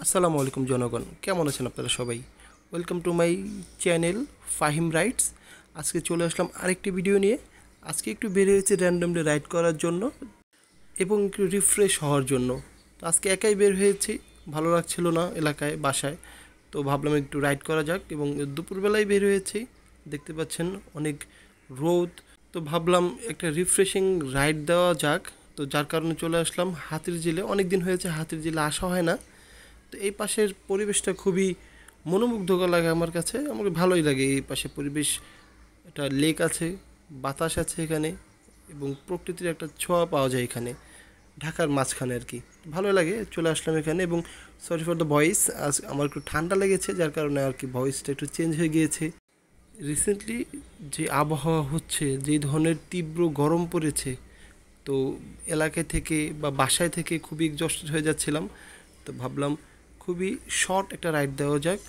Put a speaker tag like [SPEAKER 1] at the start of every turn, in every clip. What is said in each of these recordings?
[SPEAKER 1] আসসালামু আলাইকুম জনগণ, কেমন আছেন আপনারা সবাই? Welcome to my channel Fahim rides. আজকে চলে আসলাম আরেকটি ভিডিও নিয়ে। আজকে একটু বের হয়েছে র্যান্ডমলি রাইড করার জন্য এবং একটু রিফ্রেশ হওয়ার জন্য। তো আজকে একাই বের হয়েছি, ভালো লাগছিল না এলাকায়, বাসায়। তো ভাবলাম একটু রাইড করা যাক এবং দুপুরবেলায় বের হয়েছি। দেখতে পাচ্ছেন অনেক রোদ, তো ভাবলাম একটা রিফ্রেশিং রাইড দেওয়া যাক। তো যার কারণে চলে আসলাম হাতিরঝিলে। অনেক দিন হয়েছে হাতিরঝিলে আসা হয় না। তো এই পাশের পরিবেশটা খুবই মনোমুগ্ধকর লাগে আমার কাছে, আমাকে ভালোই লাগে এই পাশে পরিবেশ। একটা লেক আছে, বাতাস আছে এখানে এবং প্রকৃতির একটা ছোঁয়া পাওয়া যায় এখানে, ঢাকার মাঝখানে আর কি। ভালোই লাগে, চলে আসলাম এখানে। এবং সরি ফর দ্য ভয়েস, আজ আমার একটু ঠান্ডা লেগেছে, যার কারণে আর কি ভয়েসটা একটু চেঞ্জ হয়ে গিয়েছে। রিসেন্টলি যে আবহাওয়া হচ্ছে, যেই ধরনের তীব্র গরম পড়েছে, তো এলাকা থেকে বা বাসায় থেকে খুবই এক্সস্টেড হয়ে যাচ্ছিলাম। তো ভাবলাম খুবই শর্ট একটা রাইড দেওয়া যাক।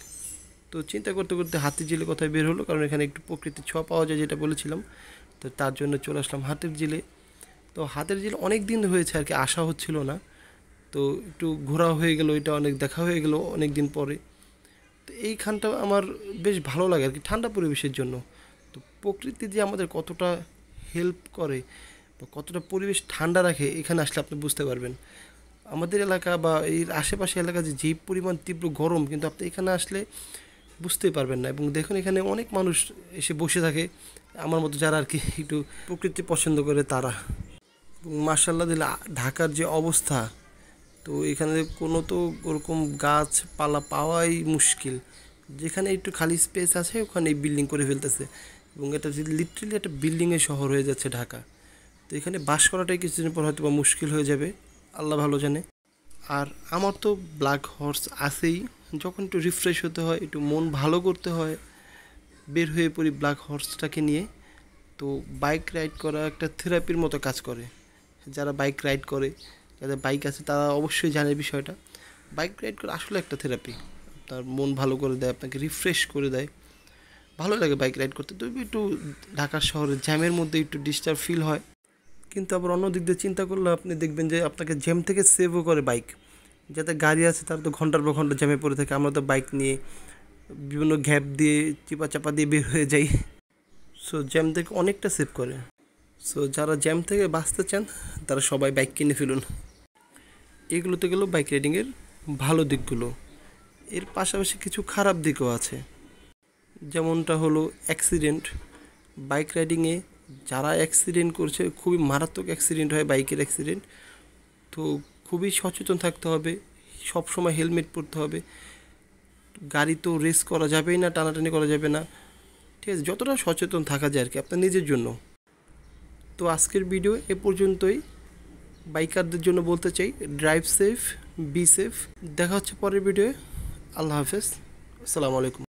[SPEAKER 1] তো চিন্তা করতে করতে হাতিরঝিলের কথায় বের হলো, কারণ এখানে একটু প্রকৃতির ছোঁয়া পাওয়া যায়, যেটা বলেছিলাম। তো তার জন্য চলে আসলাম হাতিরঝিলে। তো হাতিরঝিল অনেক দিন হয়েছে আর কি আসা হচ্ছিল না, তো একটু ঘোরা হয়ে গেল, এটা অনেক দেখা হয়ে গেল অনেক দিন পরে। তো এইখানটা আমার বেশ ভালো লাগে আর কি, ঠান্ডা পরিবেশের জন্য। তো প্রকৃতি যে আমাদের কতটা হেল্প করে বা কতটা পরিবেশ ঠান্ডা রাখে, এখানে আসলে আপনি বুঝতে পারবেন। আমাদের এলাকা বা এর আশেপাশে এলাকা যে পরিমাণ তীব্র গরম, কিন্তু আপনি এখানে আসলে বুঝতেই পারবেন না। এবং দেখুন এখানে অনেক মানুষ এসে বসে থাকে, আমার মতো যারা আর কি একটু প্রকৃতি পছন্দ করে তারা। এবং মার্শাল্লাহ দিলে ঢাকার যে অবস্থা, তো এখানে কোনো তো ওরকম গাছপালা পাওয়াই মুশকিল। যেখানে একটু খালি স্পেস আছে ওখানে বিল্ডিং করে ফেলতেছে, এবং এটা লিটারেলি একটা বিল্ডিংয়ের শহর হয়ে যাচ্ছে ঢাকা। তো এখানে বাস করাটাই কিছুদিন পর হয়তো বা মুশকিল হয়ে যাবে, আল্লাহ ভালো জানে। আর আমার তো ব্ল্যাক হর্স আছেই, যখন একটু রিফ্রেশ হতে হয়, একটু মন ভালো করতে হয়, বের হয়ে পড়ি ব্ল্যাক হর্সটাকে নিয়ে। তো বাইক রাইড করা একটা থেরাপির মতো কাজ করে। যারা বাইক রাইড করে, যাদের বাইক আছে, তারা অবশ্যই জানে বিষয়টা। বাইক রাইড করা আসলে একটা থেরাপি, আপনার মন ভালো করে দেয়, আপনাকে রিফ্রেশ করে দেয়। ভালো লাগে বাইক রাইড করতে। তো একটু ঢাকার শহরে জ্যামের মধ্যে একটু ডিস্টার্ব ফিল হয়, কিন্তু আবার অন্য দিক দিয়ে চিন্তা করলে আপনি দেখবেন যে আপনাকে জ্যাম থেকে সেভও করে বাইক। যাতে গাড়ি আছে তারা তো ঘন্টার পর ঘন্টা জ্যামে পড়ে থাকে, আমরা তো বাইক নিয়ে বিভিন্ন গ্যাপ দিয়ে চিপা চাপা দিয়ে বের হয়ে যাই। সো জ্যাম থেকে অনেকটা সেভ করে। সো যারা জ্যাম থেকে বাঁচতে চান, তারা সবাই বাইক কিনে ফেলুন। এগুলোতে গেল বাইক রাইডিংয়ের ভালো দিকগুলো। এর পাশাপাশি কিছু খারাপ দিকও আছে, যেমনটা হলো অ্যাক্সিডেন্ট। বাইক রাইডিংয়ে যারা অ্যাক্সিডেন্ট করছে, খুবই মারাত্মক অ্যাক্সিডেন্ট হয়, বাইকের অ্যাক্সিডেন্ট। তো খুবই সচেতন থাকতে হবে, সব সময় হেলমেট পরতে হবে। গাড়ি তো রেস করা যাবেই না, টানাটানি করা যাবে না, ঠিক আছে? যতটা সচেতন থাকা যায় আর কি আপনার নিজের জন্য। তো আজকের ভিডিও এ পর্যন্তই। বাইকারদের জন্য বলতে চাই, ড্রাইভ সেফ, বি সেফ। দেখা হচ্ছে পরের ভিডিওয়ে। আল্লাহ হাফেজ, আসসালামু আলাইকুম।